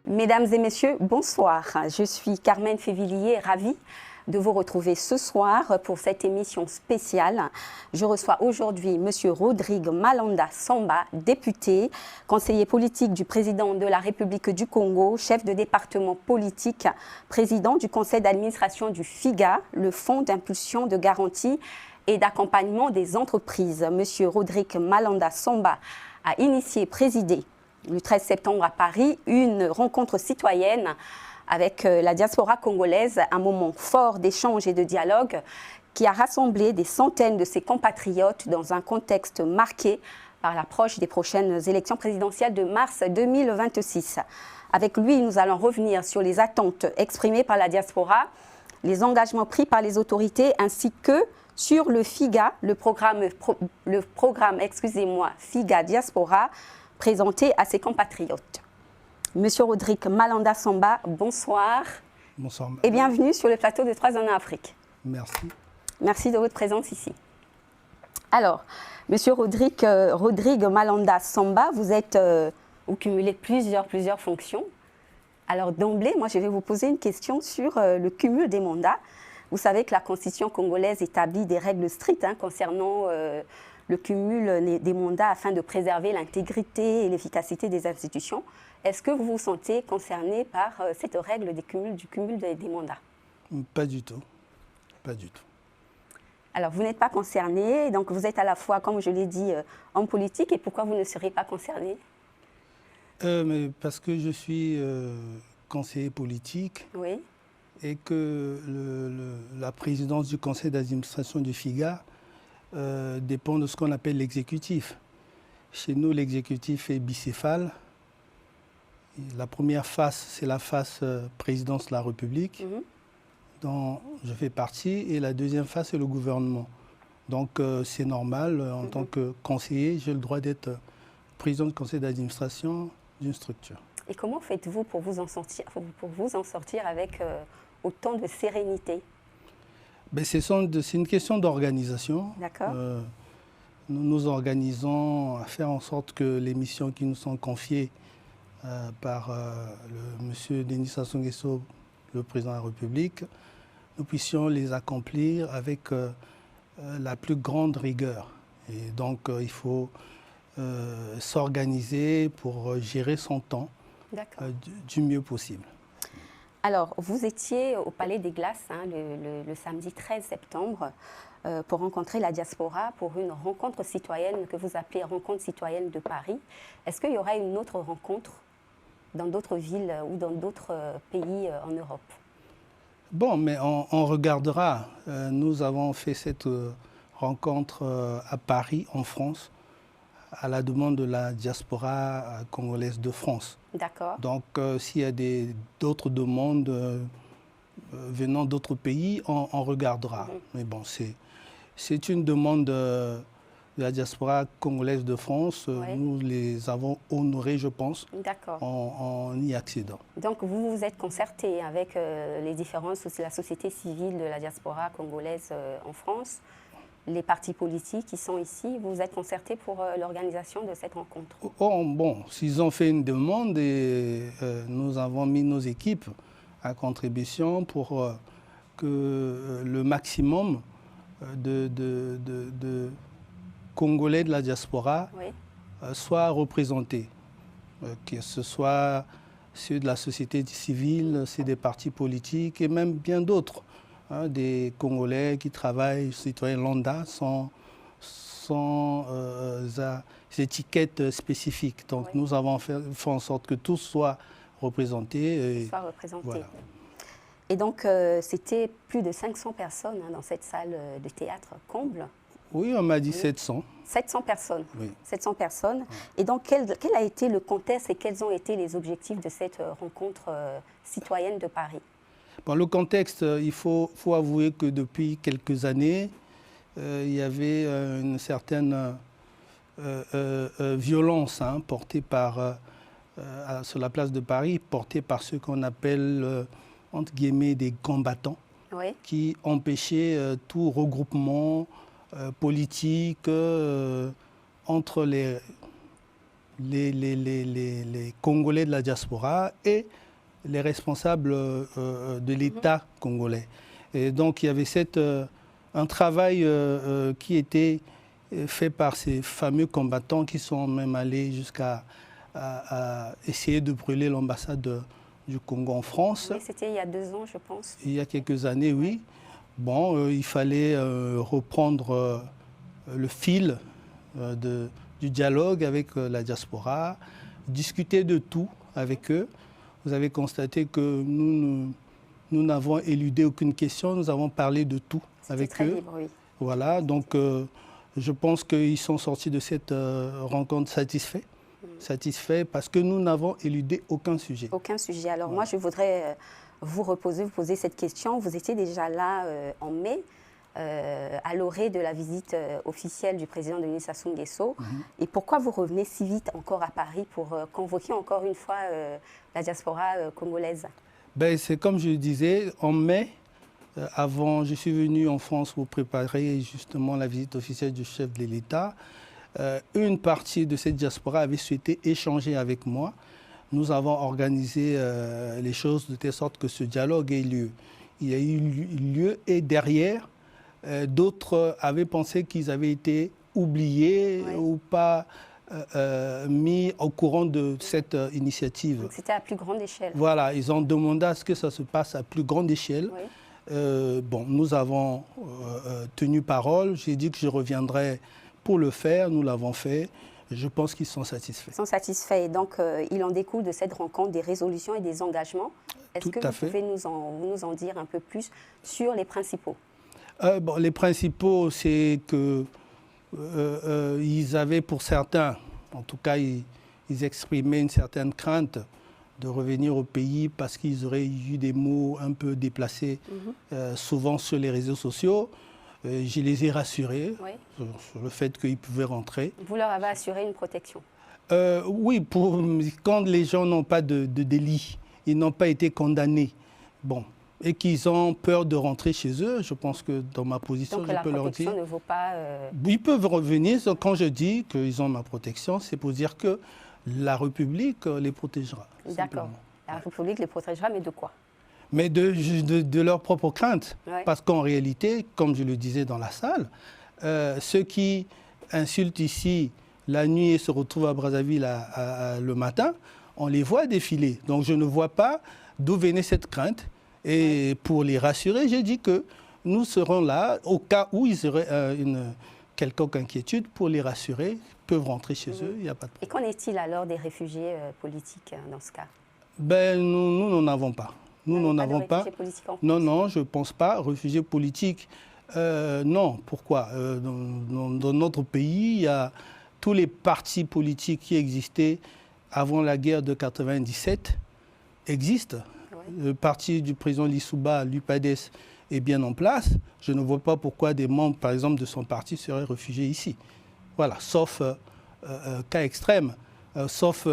Mesdames et messieurs, bonsoir. Je suis Carmen Févillier, ravie de vous retrouver ce soir pour cette émission spéciale. Je reçois aujourd'hui M. Rodrigue Malanda Samba, député, conseiller politique du président de la République du Congo, chef de département politique, président du conseil d'administration du FIGA, le Fonds d'impulsion de garantie et d'accompagnement des entreprises. M. Rodrigue Malanda Samba a initié et présidé le 13 septembre à Paris une rencontre citoyenne avec la diaspora congolaise, un moment fort d'échange et de dialogue qui a rassemblé des centaines de ses compatriotes dans un contexte marqué par l'approche des prochaines élections présidentielles de mars 2026. Avec lui, nous allons revenir sur les attentes exprimées par la diaspora, les engagements pris par les autorités ainsi que sur le FIGA, le programme FIGA Diaspora, présenté à ses compatriotes. Monsieur Rodrigue Malanda Samba, bonsoir. Bonsoir. Et bienvenue sur le plateau de 3 ans en Afrique. Merci. Merci de votre présence ici. Alors, Monsieur Rodrigue Malanda Samba, vous cumulez plusieurs fonctions. Alors d'emblée, moi je vais vous poser une question sur le cumul des mandats. Vous savez que la Constitution congolaise établit des règles strictes concernant le cumul des mandats afin de préserver l'intégrité et l'efficacité des institutions. Est-ce que vous vous sentez concerné par cette règle du cumul des mandats? Pas du tout. Pas du tout. Alors, vous n'êtes pas concerné, donc vous êtes à la fois, comme je l'ai dit, homme politique. Et pourquoi vous ne serez pas concerné? Mais parce que je suis conseiller politique. Oui. Et que la présidence du conseil d'administration du FIGA dépend de ce qu'on appelle l'exécutif. Chez nous, l'exécutif est bicéphale. La première face, c'est la face présidence de la République, dont je fais partie, et la deuxième face, c'est le gouvernement. Donc c'est normal, en tant que conseiller, j'ai le droit d'être président du conseil d'administration d'une structure. Et comment faites-vous pour vous en sortir avec autant de sérénité? Ben, c'est une question d'organisation. D'accord. Nous nous organisons à faire en sorte que les missions qui nous sont confiées par M. Denis Sassou Nguesso, le président de la République, nous puissions les accomplir avec la plus grande rigueur. Et donc, il faut s'organiser pour gérer son temps du mieux possible. Alors, vous étiez au Palais des Glaces le samedi 13 septembre pour rencontrer la diaspora pour une rencontre citoyenne que vous appelez Rencontre citoyenne de Paris. Est-ce qu'il y aura une autre rencontre dans d'autres villes ou dans d'autres pays en Europe? Bon, mais on regardera. Nous avons fait cette rencontre à Paris, en France, à la demande de la diaspora congolaise de France. D'accord. Donc, s'il y a d'autres demandes venant d'autres pays, on regardera. Mais bon, c'est une demande de la diaspora congolaise de France. Nous les avons honorées, je pense, en y accédant. Donc, vous vous êtes concerté avec la société civile de la diaspora congolaise en France, les partis politiques qui sont ici, vous vous êtes concerté pour l'organisation de cette rencontre? Bon, s'ils ont fait une demande, et nous avons mis nos équipes à contribution pour que le maximum de Congolais de la diaspora soient représentés. Que ce soit ceux de la société civile, ceux des partis politiques et même bien d'autres. Des Congolais qui travaillent, citoyens lambda, sans étiquettes spécifiques. Donc nous avons fait en sorte que tous soient représentés. Voilà. Et donc c'était plus de 500 personnes dans cette salle de théâtre comble. Oui, on m'a dit 700. 700 personnes. Oui. 700 personnes. Et donc quel a été le contexte et quels ont été les objectifs de cette rencontre citoyenne de Paris? Bon, le contexte, il faut avouer que depuis quelques années, il y avait une certaine violence portée sur la place de Paris, portée par ceux qu'on appelle, entre guillemets, des combattants, qui empêchaient tout regroupement politique entre les Congolais de la diaspora et les responsables de l'État congolais. Et donc il y avait un travail qui était fait par ces fameux combattants qui sont même allés jusqu'à à essayer de brûler l'ambassade du Congo en France. Oui, c'était il y a 2 ans, je pense. Il y a quelques années, oui. Bon, il fallait reprendre le fil du dialogue avec la diaspora, discuter de tout avec eux. Vous avez constaté que nous n'avons éludé aucune question, nous avons parlé de tout avec très eux. Libre, oui. Voilà, donc je pense qu'ils sont sortis de cette rencontre satisfaits. Satisfaits parce que nous n'avons éludé aucun sujet. Aucun sujet. Alors moi, je voudrais vous poser cette question. Vous étiez déjà là en mai, à l'orée de la visite officielle du président Denis Sassou Nguesso. Et pourquoi vous revenez si vite encore à Paris pour convoquer encore une fois la diaspora congolaise? C'est comme je le disais, en mai, je suis venu en France pour préparer justement la visite officielle du chef de l'État. Une partie de cette diaspora avait souhaité échanger avec moi. Nous avons organisé les choses de telle sorte que ce dialogue ait lieu. Il y a eu lieu et derrière, d'autres avaient pensé qu'ils avaient été oubliés ou pas mis au courant de cette initiative. Donc c'était à plus grande échelle. Voilà, ils ont demandé à ce que ça se passe à plus grande échelle. Bon, nous avons tenu parole. J'ai dit que je reviendrai pour le faire. Nous l'avons fait. Je pense qu'ils sont satisfaits. Ils sont satisfaits. Et donc, il en découle de cette rencontre des résolutions et des engagements. Est-ce que vous pouvez nous en dire un peu plus sur les principaux? Les principaux, c'est que ils avaient pour certains, en tout cas, ils exprimaient une certaine crainte de revenir au pays parce qu'ils auraient eu des mots un peu déplacés, souvent sur les réseaux sociaux. Je les ai rassurés sur le fait qu'ils pouvaient rentrer. Vous leur avez assuré une protection? Oui, quand les gens n'ont pas de délit, ils n'ont pas été condamnés, et qu'ils ont peur de rentrer chez eux, je pense que dans ma position, je peux leur dire... Donc la protection ne vaut pas... Ils peuvent revenir. Quand je dis qu'ils ont ma protection, c'est pour dire que la République les protégera. D'accord. La République les protégera, mais de quoi? Mais de leur propre crainte. Parce qu'en réalité, comme je le disais dans la salle, ceux qui insultent ici la nuit et se retrouvent à Brazzaville le matin, on les voit défiler. Donc je ne vois pas d'où venait cette crainte. Et pour les rassurer, j'ai dit que nous serons là au cas où ils auraient une quelconque inquiétude pour les rassurer. Ils peuvent rentrer chez eux, il n'y a pas de problème. Et qu'en est-il alors des réfugiés politiques dans ce cas? Nous n'en avons pas. Nous n'en avons pas. Non, je ne pense pas. Réfugiés politiques, non. Pourquoi? Dans notre pays, il y a tous les partis politiques qui existaient avant la guerre de 1997 existent. Le parti du président Lissouba, l'UPADES, est bien en place. Je ne vois pas pourquoi des membres, par exemple, de son parti seraient réfugiés ici. Voilà, sauf cas extrême, sauf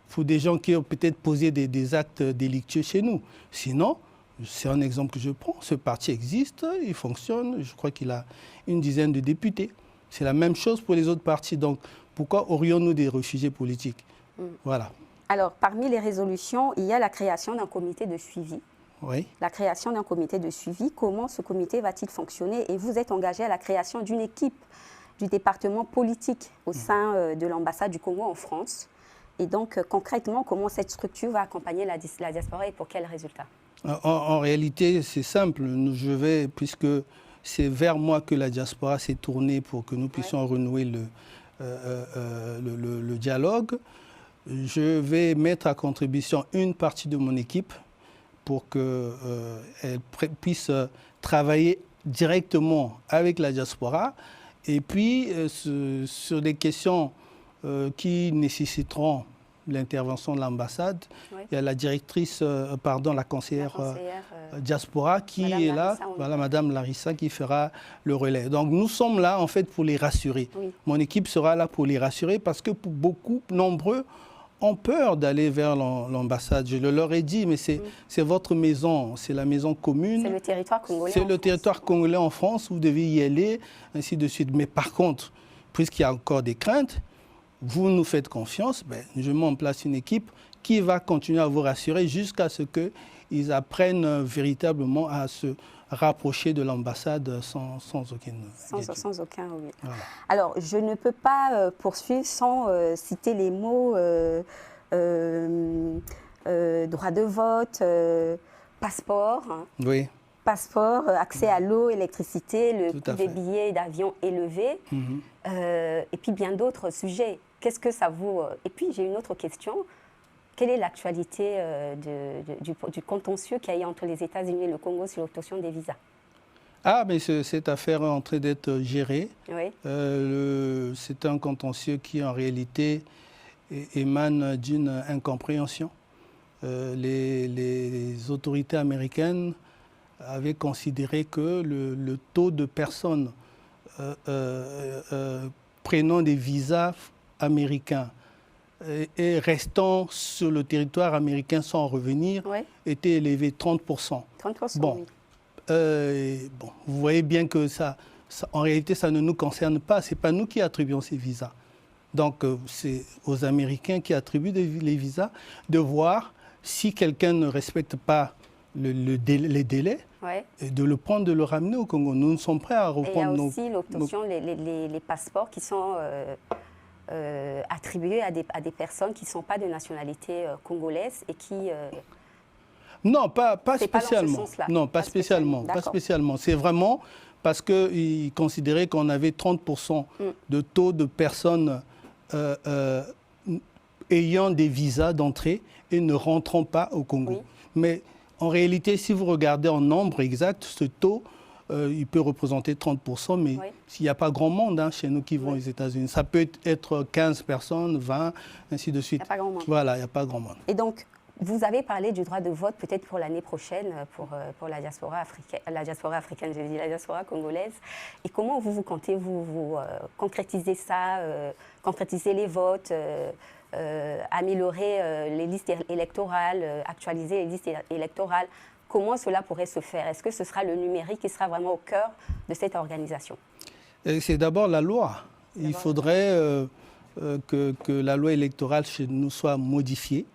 pour des gens qui ont peut-être posé des actes délictueux chez nous. Sinon, c'est un exemple que je prends, ce parti existe, il fonctionne, je crois qu'il a une dizaine de députés. C'est la même chose pour les autres partis. Donc, pourquoi aurions-nous des réfugiés politiques? Voilà. Alors, parmi les résolutions, il y a la création d'un comité de suivi. Oui. La création d'un comité de suivi, comment ce comité va-t-il fonctionner? Et vous êtes engagé à la création d'une équipe du département politique au sein de l'ambassade du Congo en France. Et donc, concrètement, comment cette structure va accompagner la diaspora et pour quels résultats? En réalité, c'est simple. Puisque c'est vers moi que la diaspora s'est tournée pour que nous puissions renouer le dialogue. Je vais mettre à contribution une partie de mon équipe pour qu'elle puisse travailler directement avec la diaspora. Et puis, sur des questions qui nécessiteront l'intervention de l'ambassade, il y a la directrice, la conseillère diaspora qui est là, voilà, Madame Larissa, qui fera le relais. Donc nous sommes là en fait pour les rassurer. Mon équipe sera là pour les rassurer parce que pour nombreux ont peur d'aller vers l'ambassade. Je leur ai dit, mais c'est votre maison, c'est la maison commune. C'est le territoire congolais. C'est le territoire congolais en France, vous devez y aller, ainsi de suite. Mais par contre, puisqu'il y a encore des craintes, vous nous faites confiance, ben, je mets en place une équipe qui va continuer à vous rassurer jusqu'à ce qu'ils apprennent véritablement à se rapprocher de l'ambassade sans aucune inquiétude. Sans aucun, oui. Voilà. Alors, je ne peux pas poursuivre sans citer les mots droit de vote, passeport. Oui. Passeport, accès à l'eau, électricité, le Tout coût à des fait. billets d'avion élevé, et puis bien d'autres sujets. Qu'est-ce que ça vaut? Et puis j'ai une autre question. Quelle est l'actualité du contentieux qu'il y a eu entre les États-Unis et le Congo sur l'obtention des visas? Ah, mais cette affaire est en train d'être gérée. Oui. C'est un contentieux qui, en réalité, émane d'une incompréhension. Les autorités américaines avaient considéré que le taux de personnes prenant des visas américains et restant sur le territoire américain sans revenir Oui. était élevé, 30%. 30%, Bon. oui. Bon, vous voyez bien que en réalité, ça ne nous concerne pas. Ce n'est pas nous qui attribuons ces visas. Donc, c'est aux Américains qui attribuent les visas de voir si quelqu'un ne respecte pas les délais, Ouais. et de le prendre, de le ramener au Congo. Nous sommes prêts à Et il y a reprendre nos... aussi l'obtention, les passeports qui sont attribués à des personnes qui ne sont pas de nationalité congolaise et qui... Non, pas C'est pas dans ce spécialement. sens-là. Non, Pas pas spécialement. spécialement. Pas spécialement. C'est vraiment parce qu'ils considéraient qu'on avait 30% de taux de personnes ayant des visas d'entrée et ne rentrant pas au Congo. Oui. Mais en réalité, si vous regardez en nombre exact, ce taux, il peut représenter 30%, mais Oui. s'il n'y a pas grand monde chez nous qui vont aux États-Unis, ça peut être 15 personnes, 20, ainsi de suite. Il n'y a pas grand monde. Voilà, il n'y a pas grand monde. Et donc, vous avez parlé du droit de vote peut-être pour l'année prochaine pour la diaspora africaine, j'ai dit la diaspora congolaise. Et comment vous comptez vous concrétiser ça, concrétiser les votes, améliorer les listes électorales, actualiser les listes électorales? Comment cela pourrait se faire? Est-ce que ce sera le numérique qui sera vraiment au cœur de cette organisation? C'est d'abord la loi. Il faudrait que la loi électorale chez nous soit modifiée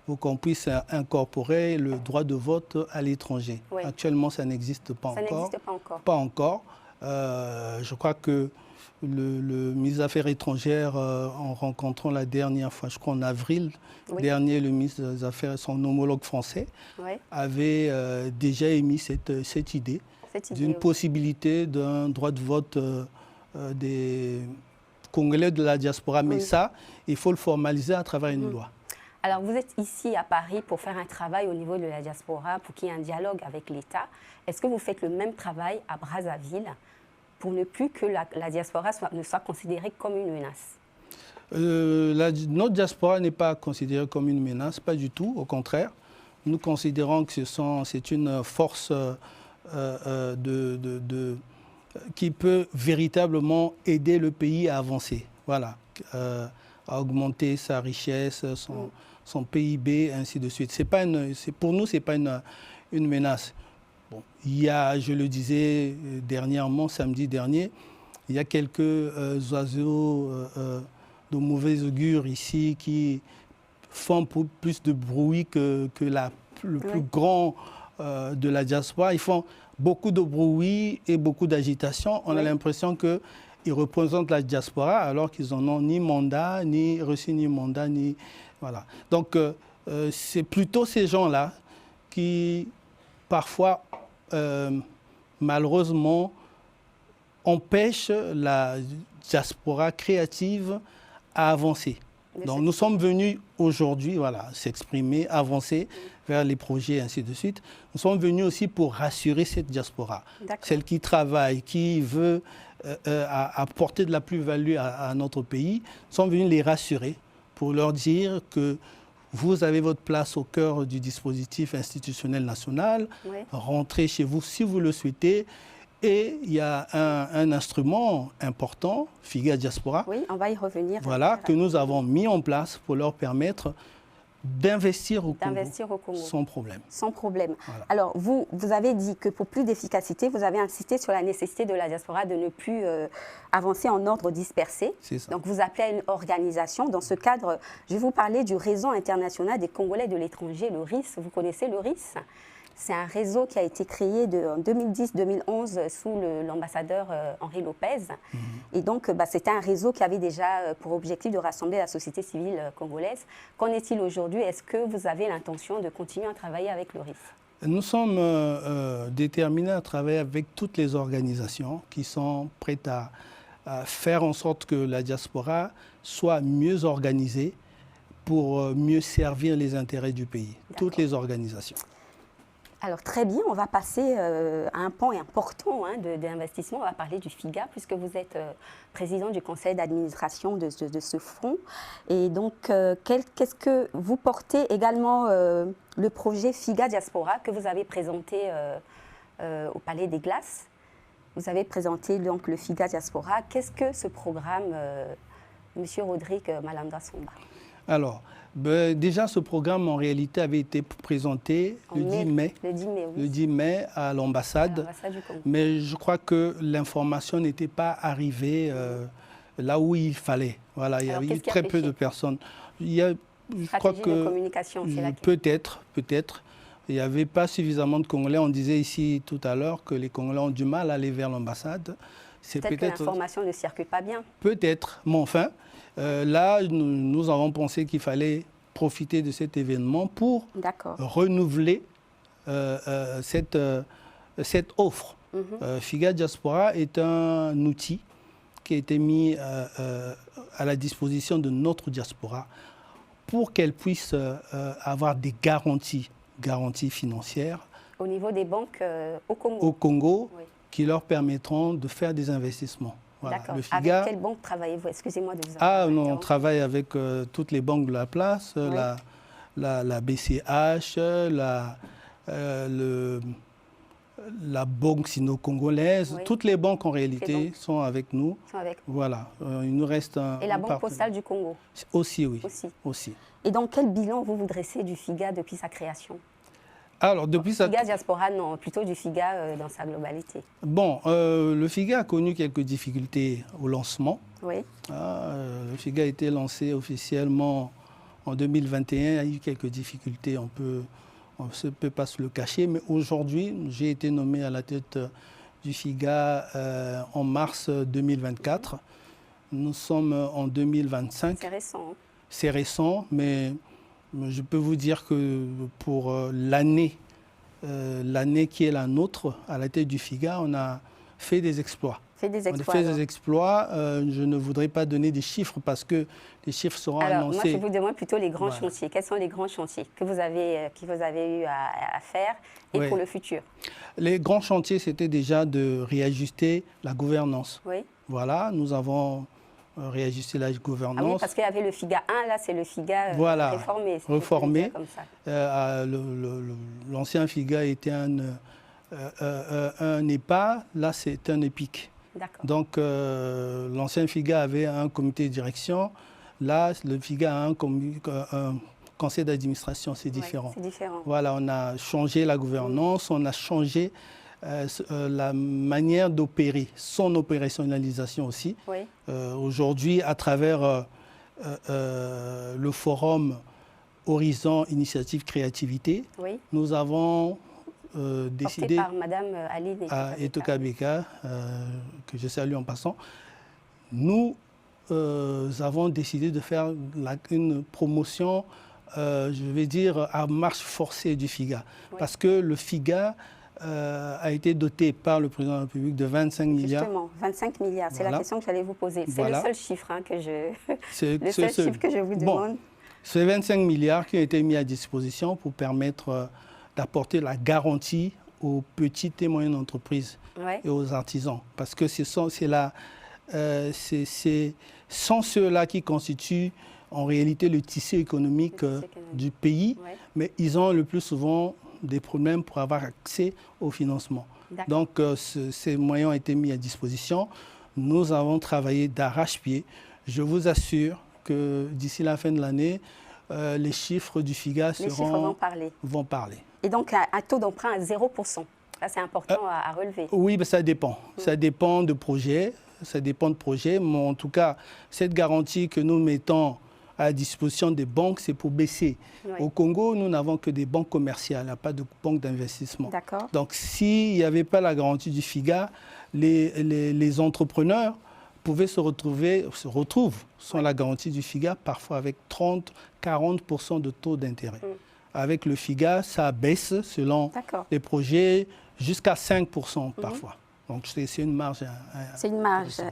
pour qu'on puisse incorporer le droit de vote à l'étranger. Oui. Actuellement, ça n'existe pas Ça encore. n'existe pas encore. Pas encore. Je crois que le ministre des Affaires étrangères, en rencontrant la dernière fois, je crois en avril dernier, le ministre des Affaires, son homologue français, avait déjà émis cette idée d'une possibilité d'un droit de vote des Congolais de la diaspora. Mais ça, il faut le formaliser à travers une loi. Alors, vous êtes ici à Paris pour faire un travail au niveau de la diaspora, pour qu'il y ait un dialogue avec l'État. Est-ce que vous faites le même travail à Brazzaville pour ne plus que la diaspora ne soit considérée comme une menace? Notre diaspora n'est pas considérée comme une menace, pas du tout, au contraire. Nous considérons que c'est une force qui peut véritablement aider le pays à avancer, voilà, à augmenter sa richesse, son PIB, ainsi de suite. Pour nous, ce n'est pas une menace. Bon, il y a, je le disais dernièrement, samedi dernier, il y a quelques oiseaux de mauvais augure ici qui font plus de bruit que le plus grand de la diaspora. Ils font beaucoup de bruit et beaucoup d'agitation. On a l'impression qu'ils représentent la diaspora alors qu'ils n'en ont ni mandat, ni reçu ni mandat, ni... Voilà. Donc, c'est plutôt ces gens-là qui, parfois, malheureusement, empêchent la diaspora créative à avancer. Donc nous sommes venus aujourd'hui, voilà, s'exprimer, avancer vers les projets, ainsi de suite. Nous sommes venus aussi pour rassurer cette diaspora, celle qui travaille, qui veut apporter de la plus-value à notre pays. Nous sommes venus les rassurer pour leur dire que vous avez votre place au cœur du dispositif institutionnel national. Rentrez chez vous si vous le souhaitez. Et il y a un instrument important, FIGA Diaspora, oui, on va y revenir. voilà, que nous avons mis en place pour leur permettre d'investir au Congo. Sans problème. Sans problème. Voilà. Alors, vous avez dit que pour plus d'efficacité, vous avez insisté sur la nécessité de la diaspora de ne plus avancer en ordre dispersé. C'est ça. Donc, vous appelez à une organisation. Dans ce cadre, je vais vous parler du réseau international des Congolais de l'étranger, le RIS. Vous connaissez le RIS? C'est un réseau qui a été créé en 2010-2011 sous l'ambassadeur Henri Lopez. Et donc, c'était un réseau qui avait déjà pour objectif de rassembler la société civile congolaise. Qu'en est-il aujourd'hui? Est-ce que vous avez l'intention de continuer à travailler avec le RIS? Nous sommes déterminés à travailler avec toutes les organisations qui sont prêtes à faire en sorte que la diaspora soit mieux organisée pour mieux servir les intérêts du pays. Toutes les organisations. Alors très bien, on va passer à un pan important d'investissement. On va parler du FIGA, puisque vous êtes président du conseil d'administration de ce fonds. Et donc, qu'est-ce que vous portez également le projet FIGA Diaspora que vous avez présenté au Palais des Glaces. Vous avez présenté donc le FIGA Diaspora. Qu'est-ce que ce programme, Monsieur Rodrigue Malanda Somba? Alors, déjà, ce programme, en réalité, avait été présenté le 10 mai. Le 10 mai, oui. Le 10 mai à l'ambassade. Mais je crois que l'information n'était pas arrivée là où il fallait. Voilà, il y avait très peu de personnes. Je crois que peut-être, il n'y avait pas suffisamment de Congolais. On disait ici tout à l'heure que les Congolais ont du mal à aller vers l'ambassade. Peut-être que l'information ne circule pas bien. Peut-être, mais enfin, là, nous avons pensé qu'il fallait profiter de cet événement pour renouveler cette offre. FIGA Diaspora est un outil qui a été mis à la disposition de notre diaspora pour qu'elle puisse avoir des garanties financières. Au niveau des banques au Congo. Au Congo, oui, qui leur permettront de faire des investissements. Voilà. D'accord. Avec quelle banque travaillez-vous? Excusez-moi de vous on travaille avec toutes les banques de la place, oui, la BCH, la banque sino-congolaise, oui, toutes les banques en réalité sont avec nous. Voilà, il nous reste un... Et la Banque postale du Congo? Aussi, oui. Aussi. Et dans quel bilan vous dressez du FIGA depuis sa création? Alors, depuis FIGA Diaspora, non, plutôt du FIGA dans sa globalité. Bon, le FIGA a connu quelques difficultés au lancement. Oui. Le FIGA a été lancé officiellement en 2021. Il y a eu quelques difficultés, on ne peut pas se le cacher. Mais aujourd'hui, j'ai été nommé à la tête du FIGA en mars 2024. Nous sommes en 2025. C'est récent. Hein? C'est récent, mais je peux vous dire que pour l'année qui est la nôtre, à la tête du FIGA, on a fait des exploits. Je ne voudrais pas donner des chiffres parce que les chiffres seront annoncés. Moi, je vous demande plutôt les grands chantiers. Quels sont les grands chantiers que vous avez eu à faire et pour le futur? Les grands chantiers, c'était déjà de réajuster la gouvernance. Oui. Voilà, nous avons réajuster la gouvernance. Ah oui, parce qu'il y avait le FIGA 1, là c'est le FIGA réformé. Reformé. L'ancien FIGA était un EPA, là c'est un EPIC. Donc l'ancien FIGA avait un comité de direction, là le FIGA a un conseil d'administration, c'est différent. C'est différent. Voilà, on a changé la gouvernance, on a changé la manière d'opérer, son opérationnalisation aussi. Oui. Aujourd'hui, à travers le forum Horizon Initiative Créativité, oui, nous avons décidé, porté par Madame Aline Etokabeka, que je salue en passant, nous avons décidé de faire une promotion, je vais dire, à marche forcée du FIGA. Oui. Parce que le FIGA a été doté par le président de la République de 25 milliards. Justement, 25 milliards, c'est la question que j'allais vous poser. C'est le seul chiffre que je vous demande. C'est 25 milliards qui ont été mis à disposition pour permettre d'apporter la garantie aux petites et moyennes entreprises et aux artisans. Parce que ce sont ceux-là qui constituent en réalité le tissu économique du pays, mais ils ont le plus souvent des problèmes pour avoir accès au financement. Donc, ces moyens ont été mis à disposition. Nous avons travaillé d'arrache-pied. Je vous assure que d'ici la fin de l'année, les chiffres du FIGA vont parler. Et donc, un taux d'emprunt à 0%. Ça, c'est important à relever. Oui, mais ça dépend. Ça dépend de projets. Mais en tout cas, cette garantie que nous mettons à la disposition des banques, c'est pour baisser. Oui. Au Congo, nous n'avons que des banques commerciales, il n'y a pas de banque d'investissement. D'accord. Donc, s'il n'y avait pas la garantie du FIGA, les entrepreneurs se retrouvent sans la garantie du FIGA, parfois avec 30-40% de taux d'intérêt. Avec le FIGA, ça baisse selon les projets jusqu'à 5% parfois. Donc, c'est une marge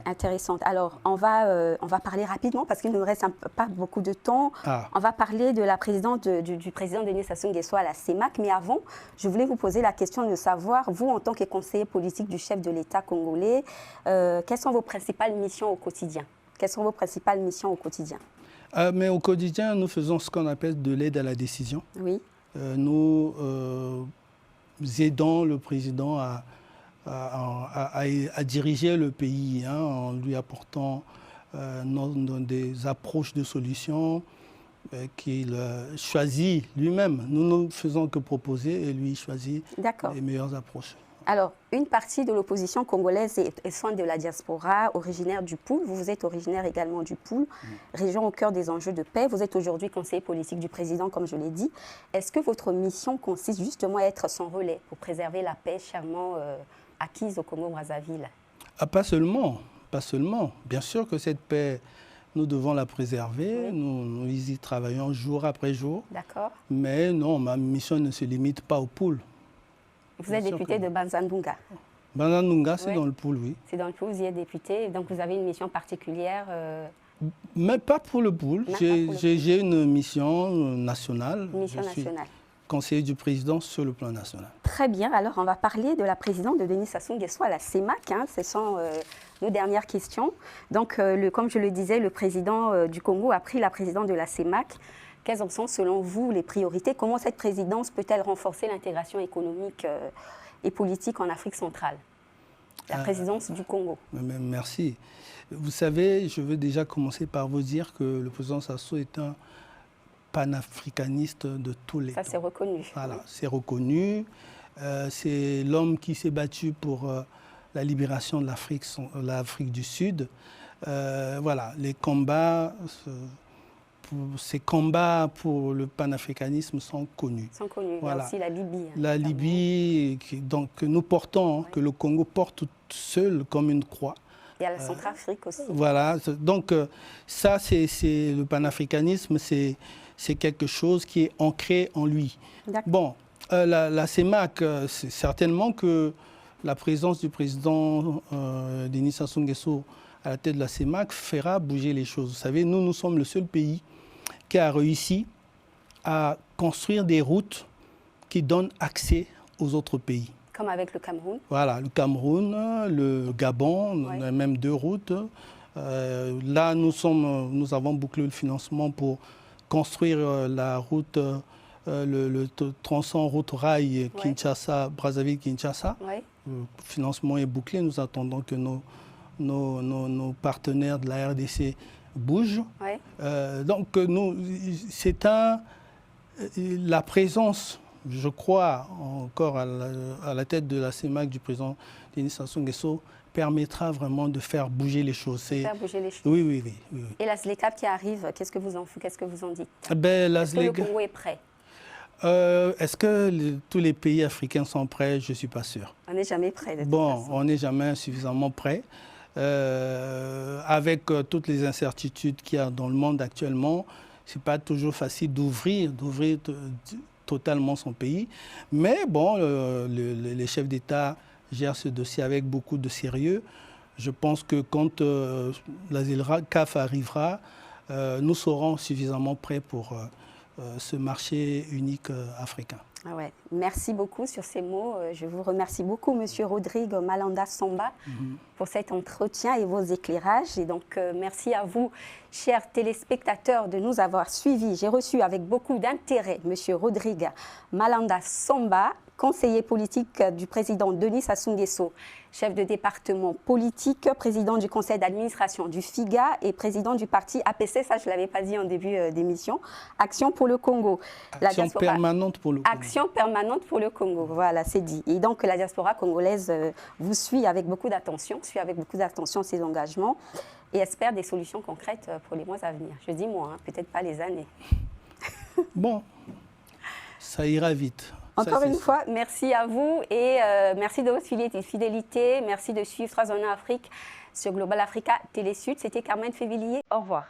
intéressante. Alors, on va parler rapidement parce qu'il ne nous reste pas beaucoup de temps. On va parler de la présidente du président Denis Sassou Nguesso à la CEMAC. Mais avant, je voulais vous poser la question de savoir, vous, en tant que conseiller politique du chef de l'État congolais, quelles sont vos principales missions au quotidien? Mais au quotidien, nous faisons ce qu'on appelle de l'aide à la décision. Oui. Nous aidons le président à diriger le pays en lui apportant des approches de solutions qu'il choisit lui-même. Nous ne faisons que proposer et lui choisit les meilleures approches. Alors, une partie de l'opposition congolaise est fan de la diaspora, originaire du Poul. Vous êtes originaire également du Poul, région au cœur des enjeux de paix. Vous êtes aujourd'hui conseiller politique du président, comme je l'ai dit. Est-ce que votre mission consiste justement à être son relais pour préserver la paix chèrement acquise au Congo-Brazzaville? Pas seulement. Bien sûr que cette paix, nous devons la préserver. Oui. Nous y travaillons jour après jour. D'accord. Mais non, ma mission ne se limite pas au Poul. Vous êtes député de Banzandunga. Banzandunga, c'est dans le Poul, oui. C'est dans le Poul, vous y êtes député. Donc vous avez une mission particulière Mais pas pour le Poul. J'ai une mission nationale. Une mission nationale. Conseiller du président sur le plan national. Très bien. Alors, on va parler de la présidente de Denis Sassou Nguesso à la CEMAC. Ce sont nos dernières questions. Donc, comme je le disais, le président du Congo a pris la présidence de la CEMAC. Quelles en sont, selon vous, les priorités? Comment cette présidence peut-elle renforcer l'intégration économique et politique en Afrique centrale? La présidence du Congo. Merci. Vous savez, je veux déjà commencer par vous dire que le président Sassou est un panafricaniste de tous les temps. Ça, c'est reconnu. Voilà, c'est reconnu. C'est l'homme qui s'est battu pour la libération de l'Afrique du Sud. Voilà, ces combats pour le panafricanisme sont connus. Voilà. Il y a aussi la Libye. La Libye, que nous portons, que le Congo porte seul comme une croix. Il y a la Centrafrique aussi. Voilà, donc ça, le panafricanisme, c'est quelque chose qui est ancré en lui. Bon, la CEMAC, c'est certainement que la présence du président Denis Sassou Nguesso à la tête de la CEMAC fera bouger les choses. Vous savez, nous sommes le seul pays qui a réussi à construire des routes qui donnent accès aux autres pays. Comme avec le Cameroun. Voilà, le Cameroun, le Gabon, on a même 2 routes. Là, nous avons bouclé le financement pour construire la route, le tronçon route-rail Kinshasa-Brazzaville-Kinshasa. Le financement est bouclé. Nous attendons que nos partenaires de la RDC bougent. Donc, c'est la présence, je crois, encore à la tête de la CEMAC du président Denis Sassou Nguesso permettra vraiment de faire bouger les choses. Faire bouger les choses. Oui. Et la ZLECAf qui arrive, qu'est-ce que vous en dites? Est-ce que le Congo est prêt? Est-ce que tous les pays africains sont prêts? Je ne suis pas sûr. On n'est jamais prêt. On n'est jamais suffisamment prêt. Avec toutes les incertitudes qu'il y a dans le monde actuellement, ce n'est pas toujours facile d'ouvrir totalement son pays. Mais bon, les chefs d'État gèrent ce dossier avec beaucoup de sérieux. Je pense que quand la ZLECAf arrivera, nous serons suffisamment prêts pour ce marché unique africain. Ah ouais. Merci beaucoup sur ces mots. Je vous remercie beaucoup, Monsieur Rodrigue Malanda Somba, pour cet entretien et vos éclairages. Et donc, merci à vous, chers téléspectateurs, de nous avoir suivis. J'ai reçu avec beaucoup d'intérêt Monsieur Rodrigue Malanda Somba, conseiller politique du président Denis Sassou Nguesso, chef de département politique, président du conseil d'administration du FIGA et président du parti APC, ça je ne l'avais pas dit en début d'émission, Action pour le Congo. Action permanente pour le Congo. Action permanente pour le Congo, voilà, c'est dit. Et donc la diaspora congolaise vous suit avec beaucoup d'attention, ces engagements et espère des solutions concrètes pour les mois à venir. Je dis moi, hein, peut-être pas les années. Bon, ça ira vite. Encore une fois, merci à vous et merci de votre fidélité. Merci de suivre 3 zones en Afrique sur Global Africa Télé Sud. C'était Carmen Févillier. Au revoir.